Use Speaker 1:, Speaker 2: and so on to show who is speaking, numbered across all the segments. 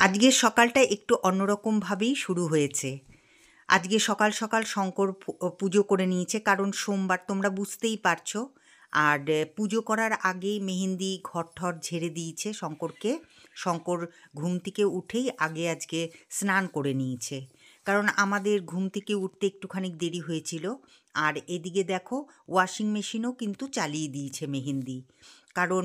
Speaker 1: আজকের সকালটা একটু অন্যরকমভাবেই শুরু হয়েছে। আজকে সকাল সকাল শঙ্কর পুজো করে নিয়েছে, কারণ সোমবার তোমরা বুঝতেই পারছো। আর পুজো করার আগেই মেহেন্দি ঘর ঠর ঝেড়ে দিয়েছে শঙ্করকে। শঙ্কর ঘুম থেকে উঠেই আগে আজকে স্নান করে নিয়েছে, কারণ আমাদের ঘুম থেকে উঠতে একটুখানি দেরি হয়েছিল। আর এদিকে দেখো ওয়াশিং মেশিনও কিন্তু চালিয়ে দিয়েছে মেহেন্দি, কারণ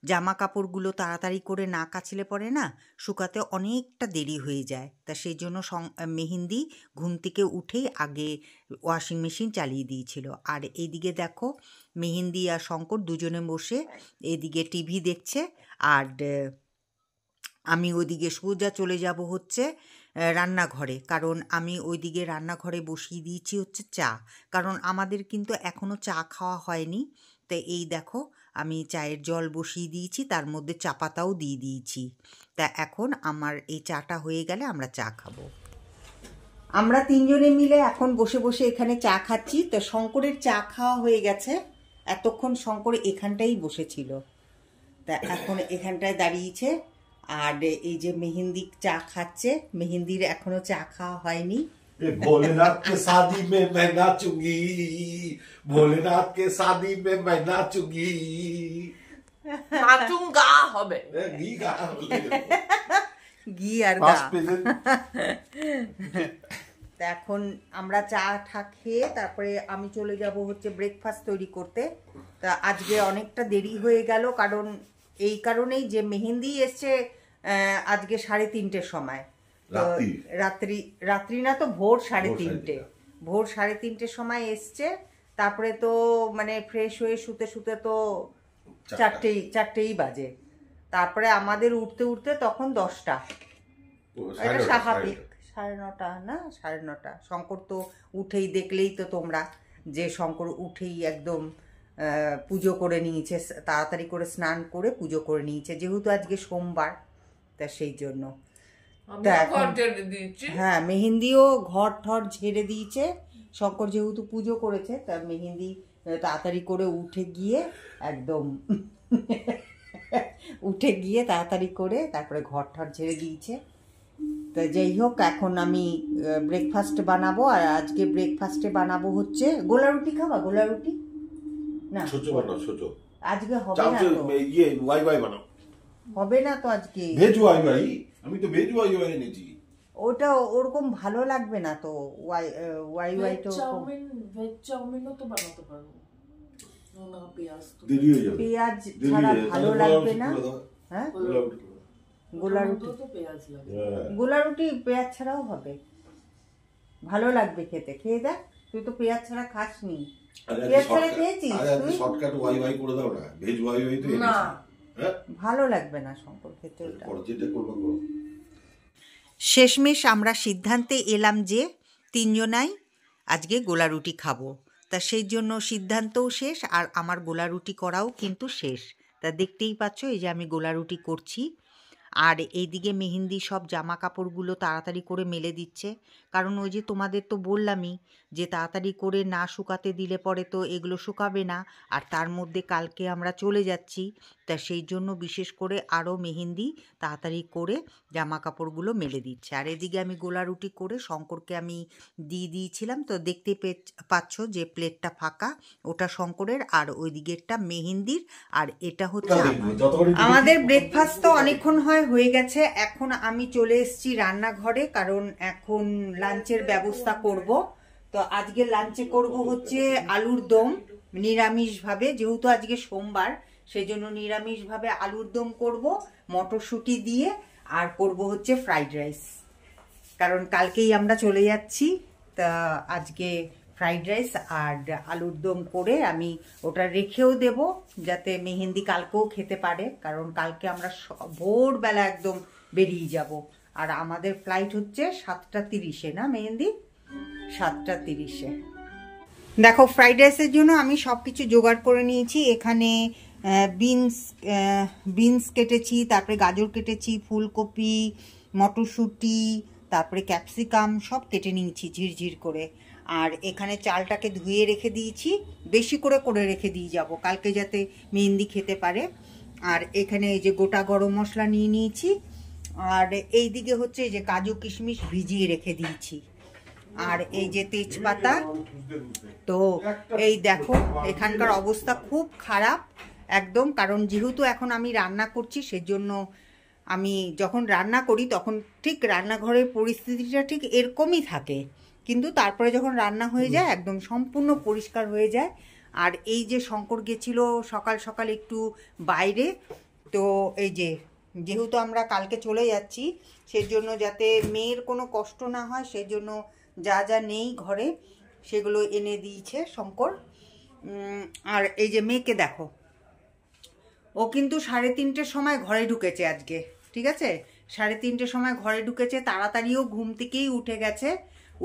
Speaker 1: জামা কাপড়গুলো তাড়াতাড়ি করে না কাচলে পরে না শুকাতে অনেকটা দেরি হয়ে যায়। তা সেই জন্য মেহেন্দি ঘুম থেকে উঠেই আগে ওয়াশিং মেশিন চালিয়ে দিয়েছিল। আর এইদিকে দেখো মেহেন্দি আর শঙ্কর দুজনে বসে এদিকে টিভি দেখছে, আর আমি ওইদিকে সোজা চলে যাব হচ্ছে রান্নাঘরে, কারণ আমি ওইদিকে রান্নাঘরে বসিয়ে দিয়েছি হচ্ছে চা, কারণ আমাদের কিন্তু এখনও চা খাওয়া হয়নি। তো এই দেখো আমি চায়ের জল বসিয়ে দিয়েছি, তার মধ্যে চা পাতাও দিয়ে দিয়েছি। তা এখন আমার এই চাটা হয়ে গেলে আমরা চা খাবো। আমরা তিনজনে মিলে এখন বসে বসে এখানে চা খাচ্ছি। তো শঙ্করের চা খাওয়া হয়ে গেছে, এতক্ষণ শঙ্কর এখানটাই বসেছিল, তা এখন এখানটায় দাঁড়িয়েছে। আর এই যে মেহেন্দি চা খাচ্ছে, মেহেন্দির এখনো চা খাওয়া হয়নি।
Speaker 2: भोलेनाथ के शादी में मैं नाचूंगी, भोलेनाथ के शादी में मैं नाचूंगी,
Speaker 3: নাচুঙ্গা হবে
Speaker 2: घी का
Speaker 1: ঘি আর গা। তা এখন আমরা চা ঠা খেয়ে তারপরে আমি চলে যাব হচ্ছে ব্রেকফাস্ট তৈরি করতে। তা আজকে অনেকটা দেরি হয়ে গেল, কারণ এই কারণেই যে মেহেন্দি এসছে আজকে 3:30-র সময়। রাত্রি না তো ভোর 3:30, ভোর 3:30-র সময় এসছে। তারপরে তো মানে ফ্রেশ হয়ে শুতে শুতে তো 4টেই বাজে। তারপরে আমাদের উঠতে উঠতে তখন 10টা, এটা স্বাভাবিক। 9:30 না 9:30। শঙ্কর তো উঠেই দেখলেই তো তোমরা যে শঙ্কর উঠেই একদম পুজো করে নিয়েছে, তাড়াতাড়ি করে স্নান করে পুজো করে নিয়েছে, যেহেতু আজকে সোমবার। তা সেই জন্য হ্যাঁ মেহেন্দিও ঘর ঠর ঝেড়ে দিয়েছে। শঙ্কর যেহেতু পুজো করেছে, তা মেহেন্দি তাড়াতাড়ি করে উঠে গিয়ে একদম উঠে গিয়ে তাড়াতাড়ি করে তারপরে ঘর ঠর ঝেড়ে দিয়েছে। তা যাই হোক, এখন আমি ব্রেকফাস্ট বানাবো। আর আজকে ব্রেকফাস্টে বানাবো হচ্ছে গোলা রুটি। খাবা গোলা রুটি? না
Speaker 2: ছোট বানাও, ছোট
Speaker 1: আজকে হবে না তো,
Speaker 2: ये वाई वाई बानाओ,
Speaker 1: হবে না তো আজকে।
Speaker 2: ভেজ ওয়াই ওয়াই, আমি তো ভেজ ওয়াই ওয়াই এনেছি।
Speaker 1: ওটা ওরকম ভালো লাগবে না তো, ওয়াই ওয়াই তো
Speaker 3: ভেজ চাউমিনও তো বানাতে পারবো না,
Speaker 1: পেঁয়াজ ছাড়া ভালো লাগবে না। হ্যাঁ গোলা রুটি
Speaker 3: তো পেঁয়াজ লাগে,
Speaker 1: গোলা রুটি পেঁয়াজ ছাড়াও হবে, ভালো লাগবে খেতে। খেয়ে দেখ, তুই তো পেঁয়াজ ছাড়া খাসনি। পেঁয়াজ ছাড়া খেয়েছিস তুই?
Speaker 2: শর্টকাট ওয়াই ওয়াই করে দাও না, ভেজ ওয়াই ওয়াই তো
Speaker 3: না
Speaker 1: ভালো লাগবে না শঙ্কর খেতে ওটা।
Speaker 2: যেটা করবো করো।
Speaker 1: শেষমেশ আমরা সিদ্ধান্তে এলাম যে তিনজনাই আজকে গোলা রুটি খাবো। তা সেই জন্য সিদ্ধান্তও শেষ, আর আমার গোলা রুটি করাও কিন্তু শেষ। তা দেখতেই পাচ্ছ এই যে আমি গোলা রুটি করছি। আর এইদিকে মেহেন্দি সব জামা কাপড়গুলো তাড়াতাড়ি করে মেলে দিচ্ছে, কারণ ওই যে তোমাদের তো বললামই যে তাড়াতাড়ি করে না শুকাতে দিলে পরে তো এগুলো শুকাবে না, আর তার মধ্যে কালকে আমরা চলে যাচ্ছি। তা সেই জন্য বিশেষ করে আরও মেহেন্দি তাড়াতাড়ি করে জামা কাপড়গুলো মেলে দিচ্ছে। আর এদিকে আমি গোলা রুটি করে শঙ্করকে আমি দিয়ে দিয়েছিলাম, তো দেখতে পাচ্ছ যে প্লেটটা ফাঁকা, ওটা শঙ্করের, আর ওই দিকেরটা মেহেন্দির, আর এটা হচ্ছে আমাদের। ব্রেকফাস্ট তো অনেকক্ষণ হয়ে গেছে। এখন আমি চলে এসেছি রান্নাঘরে, কারণ এখন লাঞ্চের ব্যবস্থা করব। তো আজকে লাঞ্চে করব হচ্ছে আলুর দম নিরামিষভাবে, যেহেতু আজকে সোমবার সেই জন্য নিরামিষভাবে আলুর দম করব মটরশুঁটি দিয়ে, আর করব হচ্ছে ফ্রাইড রাইস, কারণ কালকেই আমরা চলে যাচ্ছি। তা আজকে ফ্রাইড রাইস আর আলুর দম করে আমি ওটা রেখেও দেব, যাতে মেহেন্দি কালকেও খেতে পারে, কারণ কালকে আমরা ভোরবেলা একদম বেরিয়ে যাব। আর আমাদের ফ্লাইট হচ্ছে 7:30-এ, না মেহেন্দি? 7:30-এ। দেখো ফ্রাইড রাইসের জন্য আমি সব কিছু জোগাড় করে নিয়েছি। এখানে বিনস কেটেছি, তারপরে গাজর কেটেছি, ফুলকপি, মটরশুঁটি, তারপরে ক্যাপসিকাম সব কেটে নিয়েছি ঝিরঝির করে। আর এখানে চালটাকে ধুয়ে রেখে দিয়েছি, বেশি করে রেখে দিয়ে যাব কালকে যাতে মেহেন্দি খেতে পারে। আর এখানে এই যে গোটা গরম মশলা নিয়ে নিয়েছি, আর এই দিকে হচ্ছে এই যে কাজু কিশমিশ ভিজিয়ে রেখে দিয়েছি, আর এই যে তেজপাতা। তো এই দেখো এখানকার অবস্থা খুব খারাপ একদম, কারণ যেহেতু এখন আমি রান্না করছি সেজন্য আমি যখন রান্না করি তখন ঠিক রান্নাঘরের পরিস্থিতিটা ঠিক এরকমই থাকে, কিন্তু তারপরে যখন রান্না হয়ে যায় একদম সম্পূর্ণ পরিষ্কার হয়ে যায়। আর এই যে শঙ্কর গেছিল সকাল সকাল একটু বাইরে, তো এই যে যেহেতু আমরা কালকে চলে যাচ্ছি সেজন্য যাতে মেয়ের কোনো কষ্ট না হয় সেজন্য যা যা নেই ঘরে সেগুলো এনে দিয়েছে শঙ্কর। আর এই যে মেয়েকে দেখো, ও কিন্তু 3:30-র সময় ঘরে ঢুকেছে আজকে, ঠিক আছে? 3:30-র সময় ঘরে ঢুকেছে, তাড়াতাড়িও ঘুম থেকেই উঠে গেছে।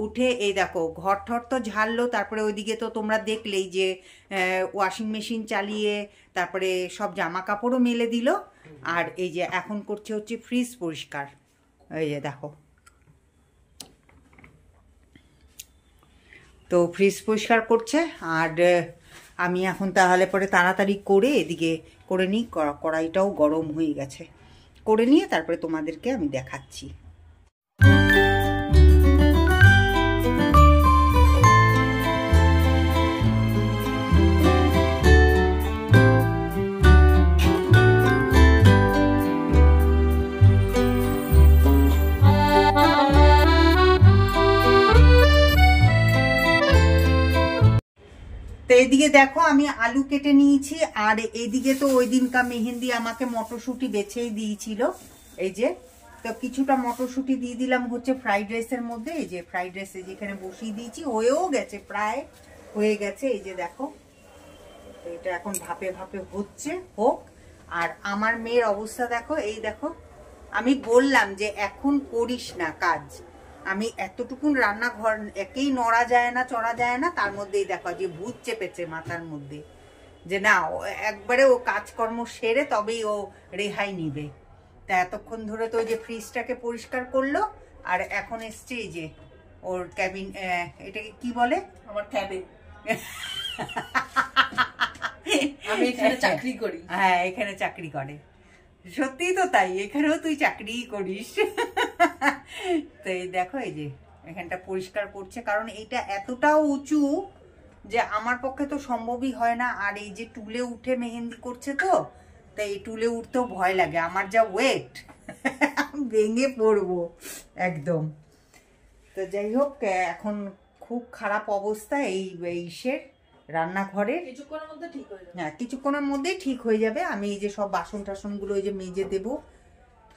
Speaker 1: উঠে এই দেখো ঘর ঠর তো ঝাড়লো, তারপরে ওইদিকে তো তোমরা দেখলেই যে ওয়াশিং মেশিন চালিয়ে তারপরে সব জামা কাপড়ও মেলে দিল। আর এই যে এখন করছে হচ্ছে ফ্রিজ পরিষ্কার, এই যে দেখো। তো ফ্রিজ পরিষ্কার করছে, আর আমি এখন তাহলে পরে তাড়াতাড়ি করে এদিকে করে নিই, কড়াইটাও গরম হয়ে গেছে, করে নিয়ে তারপরে তোমাদেরকে আমি দেখাচ্ছি। তো এদিকে দেখো আমি আলু কেটে নিয়েছি, আর এদিকে তো ওই দিনকার মেহেন্দি আমাকে মটরশুঁটি বেছেই দিয়েছিল, এই যে। তো কিছুটা মটরশুঁটি দিয়ে দিলাম হচ্ছে ফ্রাইড রাইসের মধ্যে, এই যে ফ্রাইড রাইসে যেখানে বসিয়ে দিয়েছি হয়েও গেছে, প্রায় হয়ে গেছে, এই যে দেখো। তো এটা এখন ভাপে ভাপে হচ্ছে, হোক। আর আমার মেয়ের অবস্থা দেখো, এই দেখো। আমি বললাম যে এখন করিস না কাজ, আমি এতটুকুন রান্নাঘর একেই নড়া যায় না চড়া যায় না, তার মধ্যেই দেখো যে ভূত চেপেছে মাথার মধ্যে, যে না একবারে ও কাজকর্ম সেরে তবেই ও রেহাই নিবে। তা এতক্ষণ ধরে তো ওই যে ফ্রিজটাকে পরিষ্কার করলো, আর এখন এসছে এই যে ওর ক্যাবিন, এটাকে কি বলে?
Speaker 3: আমার ক্যাবিন। আমি এখানে চাকরি করি।
Speaker 1: হ্যাঁ, এখানে চাকরি করে। সত্যিই তো তাই, এখানেও তুই চাকরিই করিস। তো এই দেখো এই যে এখানটা পরিষ্কার করছে, কারণ এইটা এতটাও উঁচু যে আমার পক্ষে তো সম্ভবই হয় না। আর এই যে টুলে উঠে মেহেন্দি করছে, তো তাই এই টুলে উঠতেও ভয় লাগে, আমার যা ওয়েট ভেঙে পড়বো একদম। তো যাই হোক, এখন খুব খারাপ অবস্থা এই ইসের রান্নাঘরের।
Speaker 3: কিছুক্ষণের মধ্যে ঠিক হয়ে যাবে।
Speaker 1: হ্যাঁ, কিছুক্ষণের মধ্যেই ঠিক হয়ে যাবে। আমি এই যে সব বাসন টাসনগুলো এই যে মেজে দেবো,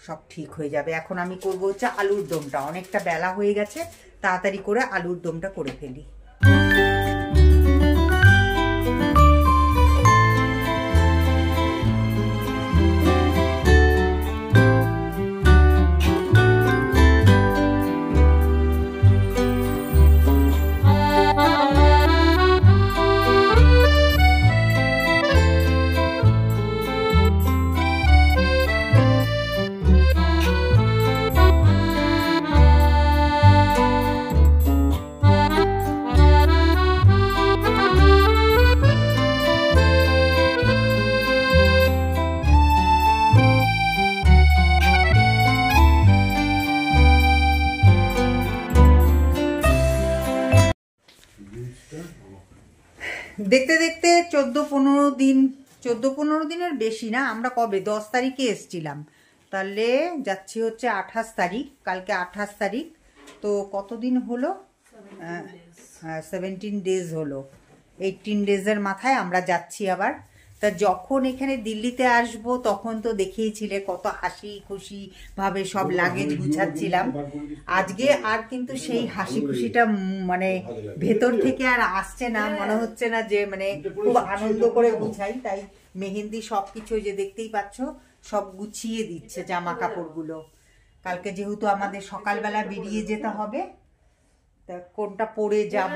Speaker 1: সব ঠিক হয়ে যাবে। এখন আমি করবো হচ্ছে আলুর দমটা, অনেকটা বেলা হয়ে গেছে, তাড়াতাড়ি করে আলুর দমটা করে ফেলি। দেখতে দেখতে 14-15 দিনের বেশি না, আমরা কবে 10 তারিখে এসছিলাম, তাহলে যাচ্ছি হচ্ছে 28 তারিখ, কালকে 28 তারিখ। তো কতদিন হলো? 17 ডেজ হলো। 18 ডেজের মাথায় আমরা যাচ্ছি আবার। তা যখন এখানে দিল্লিতে আসব তখন তো দেখেইছিলে কত হাসি খুশি ভাবে সব লাগেজ গুছাচ্ছিলাম। আজকে আর কিন্তু সেই হাসি খুশিটা মানে ভেতর থেকে আর আসছে না, মনে হচ্ছে না যে মানে খুব আনন্দ করে গুছাই। তাই মেহেন্দি সবকিছু যে দেখতেই পাচ্ছ সব গুছিয়ে দিচ্ছে জামা কাপড়গুলো। কালকে যেহেতু আমাদের সকালবেলা বেরিয়ে যেতে হবে, কোনটা পরে যাব,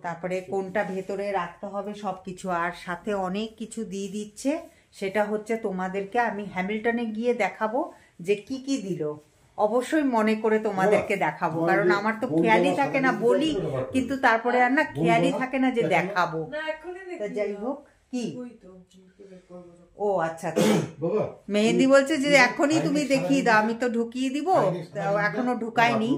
Speaker 1: তারপরে কোনটা ভেতরে রাখতে হবে সবকিছু, আর সাথে অনেক কিছু দিয়ে দিচ্ছে। সেটা হচ্ছে তোমাদেরকে আমি হ্যামিল্টনে গিয়ে দেখাবো যে কি কি দিল, অবশ্যই মনে করে তোমাদেরকে দেখাবো, কারণ আমার তো খেয়ালই থাকে না, বলি কিন্তু তারপরে আর না খেয়ালই থাকে না যে দেখাবো। যাই হোক, কি
Speaker 3: ওই তো কি বের করবো যখন।
Speaker 1: ও আচ্ছা আচ্ছা।
Speaker 2: বাবা
Speaker 1: মেহেন্দি বলছে যে এখনই তুমি দেখিয়ে দাও, আমি তো ঢুকিয়ে দিব, তাও এখনো ঢুকাইনি,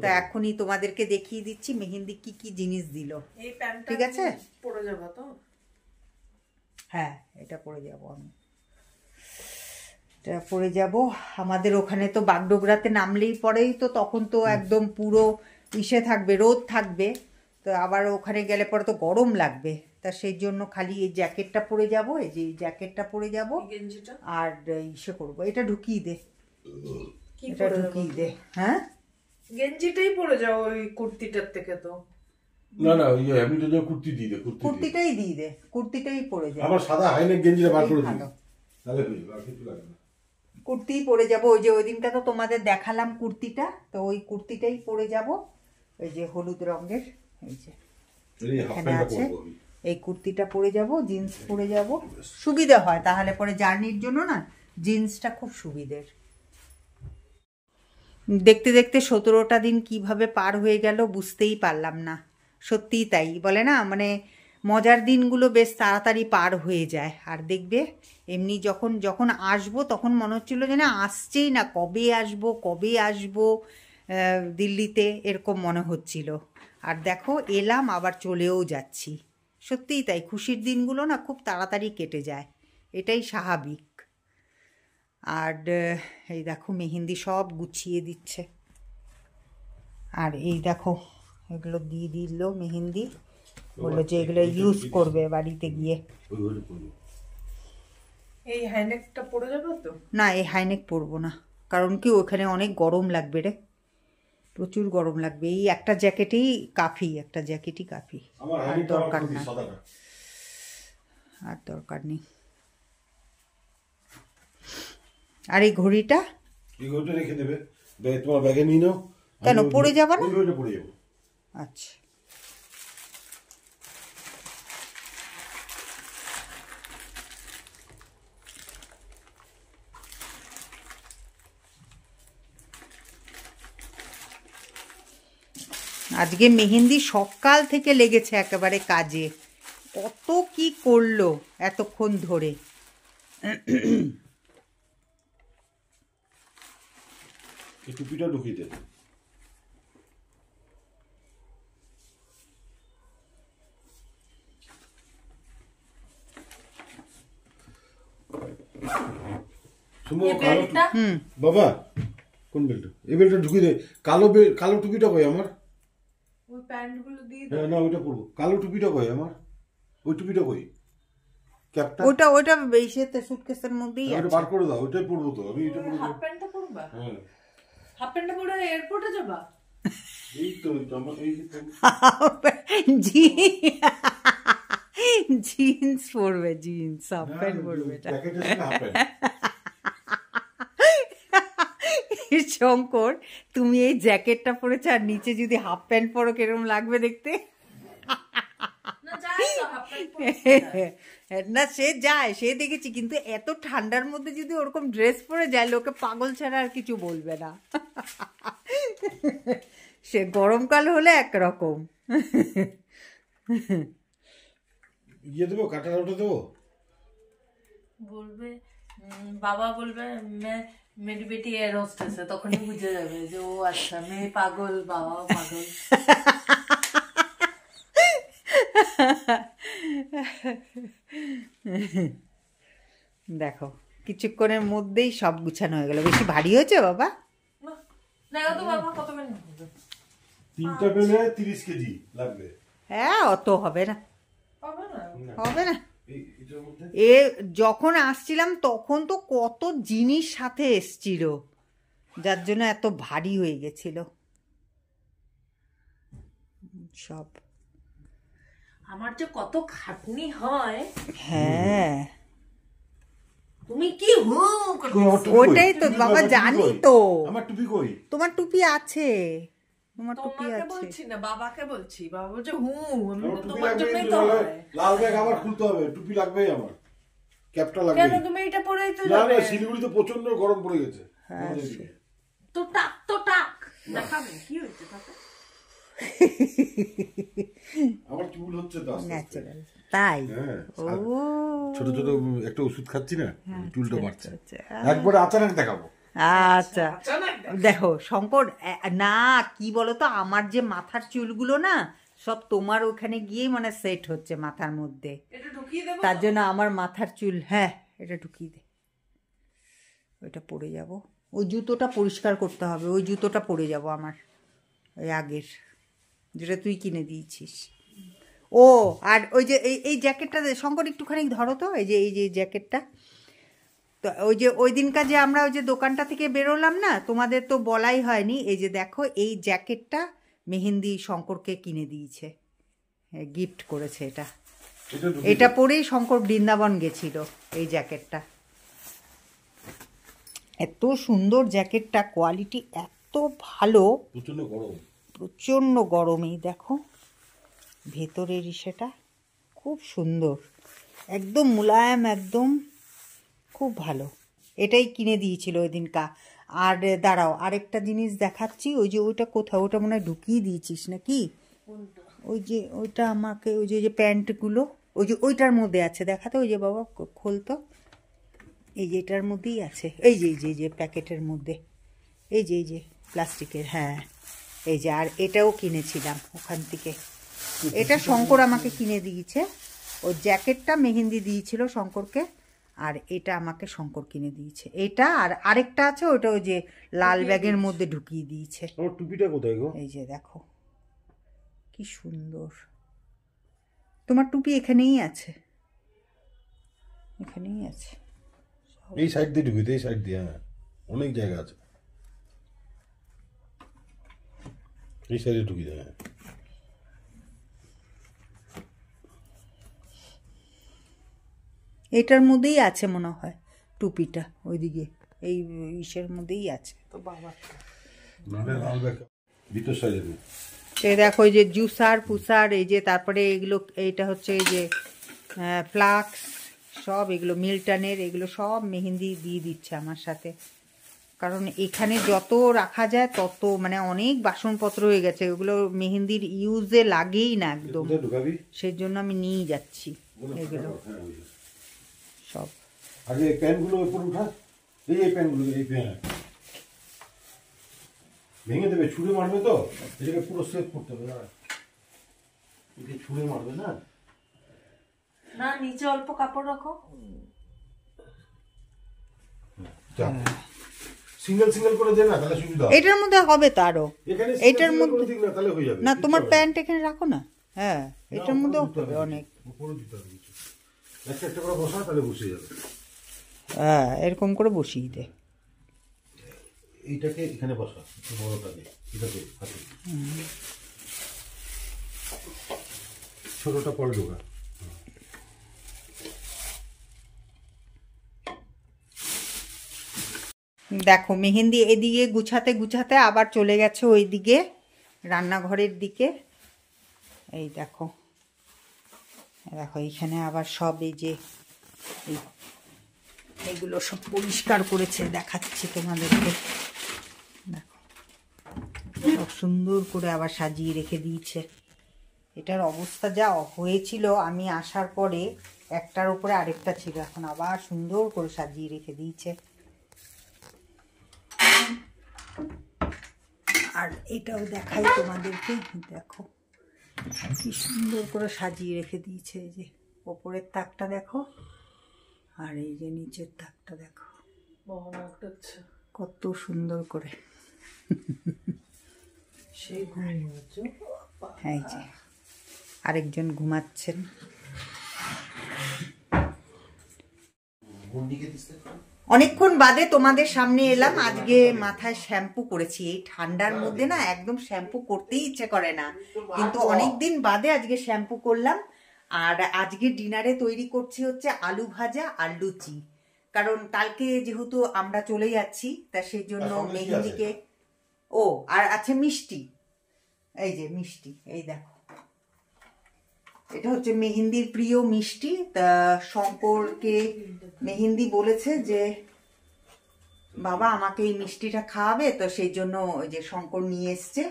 Speaker 1: তা এখনই তোমাদেরকে দেখিয়ে দিচ্ছি মেহেন্দি কি কি জিনিস দিল।
Speaker 3: এই প্যান্টটা
Speaker 1: ঠিক আছে?
Speaker 3: পরে যাবা তো?
Speaker 1: হ্যাঁ এটা পরে যাব আমি, এটা পরে যাব। আমাদের ওখানে তো বাগডোগরাতে নামলেই পরেই তো তখন তো একদম পুরো ইসে থাকবে, রোদ থাকবে, তো আবার ওখানে গেলে পরে তো গরম লাগবে, তা সেই জন্য খালি এই জ্যাকেটটা পরে যাব, এই যে এই জ্যাকেটটা পরে যাব
Speaker 3: এই গেঞ্জিটা
Speaker 1: আর ইসে করবো, এটা ঢুকিয়ে দে,
Speaker 3: কি
Speaker 1: এটা
Speaker 3: পরে যাবো?
Speaker 1: ঢুকিয়ে দে। হ্যাঁ
Speaker 3: গেঞ্জিটাই পরে যাও ওই কুর্তিটার থেকে তো।
Speaker 2: না না ওই আমি তো কুর্তি দিয়ে দে, কুর্তি দিয়ে।
Speaker 1: কুর্তিটাই দিয়ে দে, কুর্তিটাই পরে যাবো,
Speaker 2: আমার সাদা হাইনেক গেঞ্জিটা বার করে দিই,
Speaker 1: ভালো।
Speaker 2: তাহলে হয়ে যাবে, আর কিছু লাগবে না।
Speaker 1: কুর্তিই পরে যাব, ওই যে ওই দিনটা তো তোমাদের দেখালাম কুর্তিটা, তো ওই কুর্তিটাই পরে যাব, ওই যে হলুদ রঙের, এই যে
Speaker 2: এই হাফ
Speaker 1: এখানে
Speaker 2: প্যান্টটা
Speaker 1: আছে,
Speaker 2: পরবো আমি।
Speaker 1: এই কুর্তিটা পরে যাব, জিন্স পরে যাব, সুবিধা হয় তাহলে পরে জার্নির জন্য না, জিন্সটা খুব সুবিধের। দেখতে দেখতে 17টা দিন কিভাবে পার হয়ে গেল বুঝতেই পারলাম না, সত্যিই তাই, বলে না মানে মজার দিনগুলো বেশ তাড়াতাড়ি পার হয়ে যায়। আর দেখবে এমনি যখন যখন আসবো তখন মনে হচ্ছিলো যে না আসছেই না, কবে আসবো কবে আসবো দিল্লিতে, এরকম মনে হচ্ছিল। আর দেখো এলাম আবার চলেও যাচ্ছি, সত্যিই তাই, খুশির দিনগুলো না খুব তাড়াতাড়ি কেটে যায়, এটাই স্বাভাবিক। আর এই দেখো মেহেন্দি সব গুছিয়ে দিচ্ছে, আর এই দেখো এগুলো দিয়ে দিল মেহেন্দি, বললো যে এগুলো ইউজ করবে বাড়িতে গিয়ে।
Speaker 2: ওইভাবে করবো।
Speaker 3: এই হাইনেকটা পরে যাবে তো?
Speaker 1: না এই হাইনেক পরবো না, কারণ কি ওখানে অনেক গরম লাগবে রে, প্রচুর গরম লাগবে, এই একটা জ্যাকেটই কাফি, একটা জ্যাকেটই কাফি,
Speaker 2: আমার
Speaker 1: আর
Speaker 2: হাইনেকটা আমার
Speaker 1: দরকার
Speaker 2: খুবই
Speaker 1: না,
Speaker 2: সাদাটা।
Speaker 1: আর দরকার নেই। আর এই ঘড়িটা
Speaker 2: এই ঘড়িটা রেখে দেবে, তোমার ব্যাগে নিয়ে নাও।
Speaker 1: কেন পরে যাবা না?
Speaker 2: ওই ঘড়িটা পরে যাবো।
Speaker 1: আচ্ছা আজকে মেহেন্দি সকাল থেকে লেগেছে একেবারে কাজে, কত কি করলো এতক্ষণ ধরে।
Speaker 2: এই টুপিটা ঢুকিয়ে দেবে। শুনো,
Speaker 3: এই
Speaker 2: কালো
Speaker 3: বেল্টটা
Speaker 2: বাবা কোন বেল্টটা? এই বেল্টটা ঢুকিয়ে দে। কালো টুপিটা কই আমার?
Speaker 3: ওই প্যান্টগুলো দিয়ে
Speaker 2: হ্যাঁ, না ওইটা পরবো। কালো টুপিটা কই আমার? ওই টুপিটা কই? ক্যাপটা?
Speaker 1: ওটা ওটা ইসেতে সুটকেসের মধ্যেই
Speaker 2: ওটা
Speaker 1: আছে।
Speaker 2: বার করে দাও, ওইটাই পরবো তো আমি, এটা পরবো।
Speaker 3: হাফ প্যান্টটা পরবা?
Speaker 2: হ্যাঁ
Speaker 3: হাফ প্যান্টটা পরে এয়ারপোর্টে যাবা?
Speaker 2: এই তো আমার এই যে
Speaker 1: জিন্স পরবে, জিন্স হাফ প্যান্ট পরবে এটা।
Speaker 2: প্যাকেটের সঙ্গে হাফ প্যান্ট।
Speaker 1: শঙ্কর তুমি এই জ্যাকেটটা পরেছো আর নিচে যদি হাফ প্যান্ট পরো কিরকম লাগবে দেখতে?
Speaker 3: না যাই তো হাফ প্যান্ট পরে।
Speaker 1: না সে যায়, সে দেখেছি, কিন্তু এত ঠান্ডার মধ্যে যদি ওরকম ড্রেস পরে যায় লোকে পাগল ছাড়া আর কিছু বলবে না। সে গরমকাল হলে একরকম।
Speaker 2: ইয়ে দেবো, কাটার ওটা দেবো।
Speaker 3: বলবে বাবা বলবে মেরি বেটি এয়ার হোস্টেস, তখনই বুঝে যাবে যে ও আচ্ছা মেয়ে পাগল, বাবাও পাগল।
Speaker 1: দেখো কিছুক্ষণের মধ্যেই সব গুছানো হয়ে গেল। বেশি ভারী হয়েছে বাবা?
Speaker 3: না দেখো তো বাবা কত কেন হবে?
Speaker 2: 3টা পেলে 30 কেজি লাগবে।
Speaker 1: হ্যাঁ অত হবে না,
Speaker 3: হবে না?
Speaker 1: হবে না।
Speaker 2: এটার মধ্যে
Speaker 1: এ যখন আসছিলাম তখন তো কত জিনিস সাথে এসছিল, যার জন্য এত ভারী হয়ে গেছিল সব।
Speaker 3: আমার যে কত খাটনি হয়।
Speaker 1: হ্যাঁ
Speaker 3: তুমি কি
Speaker 1: ওটাই তো বাবা জানি তো।
Speaker 2: আমার টুপি কই?
Speaker 1: তোমার টুপি আছে, তোমার টুপি
Speaker 3: তোমাকে
Speaker 1: আছে।
Speaker 3: বলছি না, বাবাকে বলছি। বাবা বলছে আমি
Speaker 2: আমার
Speaker 3: তো
Speaker 2: টুপি
Speaker 3: তোমার
Speaker 2: লাগবে,
Speaker 3: জন্যই তো হয়।
Speaker 2: লাল ব্যাগ আবার খুলতে হবে, টুপি লাগবেই আমার, ক্যাপটা লাগবে।
Speaker 3: কেন তুমি এটা পরেই তো
Speaker 2: না
Speaker 3: যাবে?
Speaker 2: না, শিলিগুড়িতে প্রচন্ড গরম পড়ে গেছে।
Speaker 1: হ্যাঁ,
Speaker 3: তো টাক দেখাবে কি হয়েছে তাতে?
Speaker 2: আমার চুল হচ্ছে তো আস্তে আস্তে।
Speaker 1: ন্যাচারাল তাই
Speaker 2: হ্যাঁ,
Speaker 1: ও
Speaker 2: ছোট ছোট একটা ওষুধ খাচ্ছি না, চুলটা বাড়ছে।
Speaker 1: আচ্ছা।
Speaker 2: একবারে আচানক দেখাবো।
Speaker 1: আচ্ছা দেখো শঙ্কর না কি বলতো আমার যে মাথার চুলগুলো না সব তোমার ওখানে গিয়ে মানে সেট হচ্ছে মাথার মধ্যে,
Speaker 3: এটা ঢুকিয়ে দেবো
Speaker 1: তার জন্য আমার মাথার চুল হ্যাঁ এটা ঢুকিয়ে দে, ওইটা পরে যাব। ওই জুতোটা পরিষ্কার করতে হবে, ওই জুতোটা পরে যাব আমার ওই আগের যেটা তুই কিনে দিয়েছিস। ও আর ওই যে এই জ্যাকেটটা শঙ্কর একটুখানি ধরো তো, এই যে জ্যাকেটটা তো ওই যে ওই দিনকার যে আমরা ওই যে দোকানটা থেকে বেরোলাম না, তোমাদের তো বলাই হয়নি, এই যে দেখো এই জ্যাকেটটা মেহেন্দি শঙ্করকে কিনে দিয়েছে, গিফট করেছে এটা। এটা পরেই শঙ্কর বৃন্দাবন গেছিল এই জ্যাকেটটা। এত সুন্দর জ্যাকেটটা, কোয়ালিটি এত ভালো,
Speaker 2: প্রচন্ড গরম,
Speaker 1: প্রচণ্ড গরম। এই দেখো ভেতরের সেটা খুব সুন্দর, একদম মুলায়ম, একদম খুব ভালো। এটাই কিনে দিয়েছিল ওই দিনকা। আর দাঁড়াও আরেকটা জিনিস দেখাচ্ছি, ওই যে ওইটা কোথাও, ওটা মনে হয় ঢুকিয়ে দিয়েছিস নাকি, ওই যে ওইটা আমাকে ওই যে প্যান্টগুলো ওই যে ওইটার মধ্যে আছে, দেখাতো ওই যে বাবা খোলতো, এই যে এটার মধ্যেই আছে, এই যে প্যাকেটের মধ্যে, এই যে প্লাস্টিকের, হ্যাঁ এই যে। আর এটাও কিনেছিলাম ওখান থেকে, এটা শঙ্কর আমাকে কিনে দিয়েছে। ওই জ্যাকেটটা মেহেন্দি দিয়েছিল শঙ্করকে, আর এটা আমাকে শঙ্কর কিনে দিয়েছে। এটা আর আরেকটা আছে, ওটা ওই যে লাল ব্যাগের মধ্যে ঢুকিয়ে দিয়েছে।
Speaker 2: আমার টুপিটা কোথায় গো?
Speaker 1: এই যে দেখো কি সুন্দর, তোমার টুপি এখানেই আছে, এখানেই আছে।
Speaker 2: এই সাইড দিয়ে ঢুকি, এই সাইড দিয়ে, হ্যাঁ অনেক জায়গা আছে, এই সাইডে ঢুকি যায়। হ্যাঁ
Speaker 1: এটার মধ্যেই আছে মনে হয় টুপিটা, ওইদিকে এই ইসের মধ্যেই আছে।
Speaker 3: তো বাবা
Speaker 2: নাহলে লাল ব্যাগ ভিতর সাইডে নেই।
Speaker 1: এই দেখো এই যে জুসার পুসার, এই যে তারপরে এগুলো, এইটা হচ্ছে এই যে ফ্লাক্স, সব এগুলো মিল্টনের, এগুলো সব মেহেন্দি দিয়ে দিচ্ছে আমার সাথে। কারণ এখানে যত রাখা যায় তত মানে অনেক বাসনপত্র হয়ে গেছে, ওগুলো মেহেন্দির ইউজে লাগেই না একদম,
Speaker 2: ঢুকাবি
Speaker 1: সেই জন্য আমি নিয়ে যাচ্ছি এগুলো সব।
Speaker 2: আগে এই প্যানগুলো উপরে উঠা, এই প্যানগুলো, এই প্যান ভেঙে দেবে, ছুঁড়ে মারবে তো, এটাকে পুরো সেভ করতে হবে। এটাকে ছুঁড়ে মারবে না,
Speaker 3: না নিচে অল্প কাপড় রাখো,
Speaker 2: সিঙ্গেল সিঙ্গেল করে দে না, তাহলে সুবিধা।
Speaker 1: এটার মধ্যে হবে তো আরো,
Speaker 2: এখানে
Speaker 1: এটার মধ্যে
Speaker 2: দিক না, তাহলে হয়ে যাবে।
Speaker 1: না তোমার প্যান্ট এখানে রাখো না, হ্যাঁ এটার মধ্যেও হবে অনেক,
Speaker 2: উপরে দিতে হবে কিছু। একটা একটা করে বসা, তাহলে বসে যাবে।
Speaker 1: হ্যাঁ এরকম করে বসিয়ে দে।
Speaker 2: এইটাকে এখানে বসা, বড়টাকে এটাকে হাতে, ছোটটা পরে ঢোকা।
Speaker 1: দেখো মেহেন্দি এদিকে গুছাতে গুছাতে আবার চলে গেছে ওইদিকে রান্নাঘরের দিকে। এই দেখো দেখো এইখানে আবার সব এই যে এইগুলো সব পরিষ্কার করেছে, দেখাচ্ছি তোমাদেরকে। দেখো সব সুন্দর করে আবার সাজিয়ে রেখে দিয়েছে। এটার অবস্থা যা হয়েছিল আমি আসার পরে, একটার উপরে আরেকটা ছিল, এখন আবার সুন্দর করে সাজিয়ে রেখে দিয়েছে। আর এটাও দেখাই তোমাদেরকে, দেখো কি সুন্দর করে সাজিয়ে রেখে দিয়েছে। এই যে ওপরের তাকটা দেখো, আর এই যে নিচের তাকটা দেখো, কত সুন্দর করে।
Speaker 3: সেই ঘুমিয়েছে,
Speaker 1: এই যে আরেকজন ঘুমাচ্ছেন। অনেকক্ষণ বাদে তোমাদের সামনে এলাম। আজকে মাথায় শ্যাম্পু করেছি, এই ঠান্ডার মধ্যে না একদম শ্যাম্পু করতেই ইচ্ছে করে না, কিন্তু অনেকদিন বাদে আজকে শ্যাম্পু করলাম। আর আজকে ডিনারে তৈরি করছি হচ্ছে আলু ভাজা আর লুচি, কারণ কালকে যেহেতু আমরা চলে যাচ্ছি তা সেই জন্য মেহেন্দিকে, ও আর আছে মিষ্টি, এই যে মিষ্টি, এই দেখো এটা হচ্ছে মেহেন্দির প্রিয় মিষ্টি। তা শঙ্করকে মেহেন্দি বলেছে যে বাবা আমাকে এই মিষ্টিটা খাওয়াবে, তো সেই জন্য ওই যে শঙ্কর নিয়ে এসছে।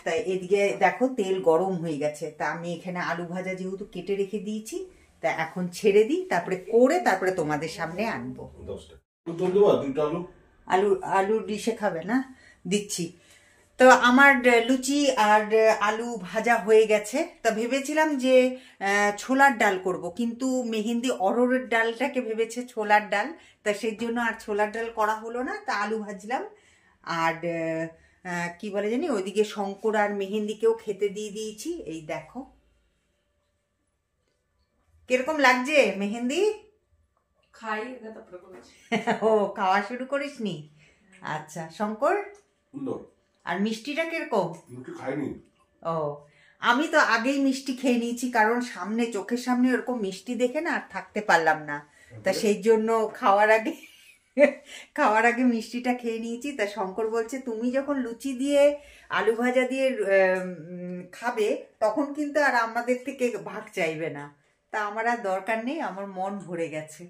Speaker 1: তা এদিকে দেখো তেল গরম হয়ে গেছে, তা আমি এখানে আলু ভাজা যেহেতু কেটে রেখে দিয়েছি, তা এখন ছেড়ে দিই, তারপরে করে তারপরে তোমাদের সামনে আনবো।
Speaker 2: 10টা ধন্যবাদ। 2টা আলু
Speaker 1: আলু ডিশে খাবে না, দিচ্ছি। তো আমার লুচি আর আলু ভাজা হয়ে গেছে। তা ভেবেছিলাম যে ছোলার ডাল করব, কিন্তু মেহেন্দি অরহরের ডালটাকে ভেবেছে ছোলার ডাল, তা সেই জন্য আর ছোলার ডাল করা হলো না। তা আলু ভাজলাম, আর কি বলে জানি, ওইদিকে শঙ্কর আর মেহেন্দিকেও খেতে দিয়ে দিয়েছি। এই দেখো কিরকম লাগছে মেহেন্দি।
Speaker 3: খাই তারপরে করেছি।
Speaker 1: ও খাওয়া শুরু করিসনি? আচ্ছা শঙ্কর,
Speaker 2: সুন্দর।
Speaker 1: আর মিষ্টিটা কিরকম?
Speaker 2: কিন্তু খাইনি।
Speaker 1: ও আমি তো আগেই মিষ্টি খেয়ে নিয়েছি, কারণ সামনে চোখের সামনে ওরকম মিষ্টি দেখে না আর থাকতে পারলাম না, তা সেই জন্য খাওয়ার আগে মিষ্টিটা খেয়ে নিয়েছি। তা শঙ্কর বলছে তুমি যখন লুচি দিয়ে আলু ভাজা দিয়ে খাবে তখন কিন্তু আর আমাদের থেকে ভাগ চাইবে না। তা আমার আর দরকার নেই, আমার মন ভরে গেছে।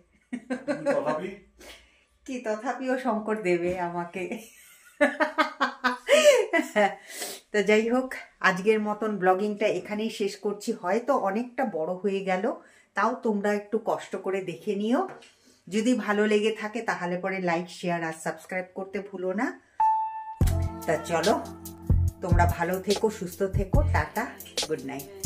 Speaker 1: কি তথাপিও শঙ্কর দেবে আমাকে। তো যাই হোক, আজকের মতন ব্লগিংটা এখানেই শেষ করছি। হয়তো অনেকটা বড় হয়ে গেল, তাও তোমরা একটু কষ্ট করে দেখে নিও। যদি ভালো লেগে থাকে তাহলে পরে লাইক, শেয়ার আর সাবস্ক্রাইব করতে ভুলো না। তা চলো, তোমরা ভালো থেকো, সুস্থ থেকো, টাটা, গুড নাইট।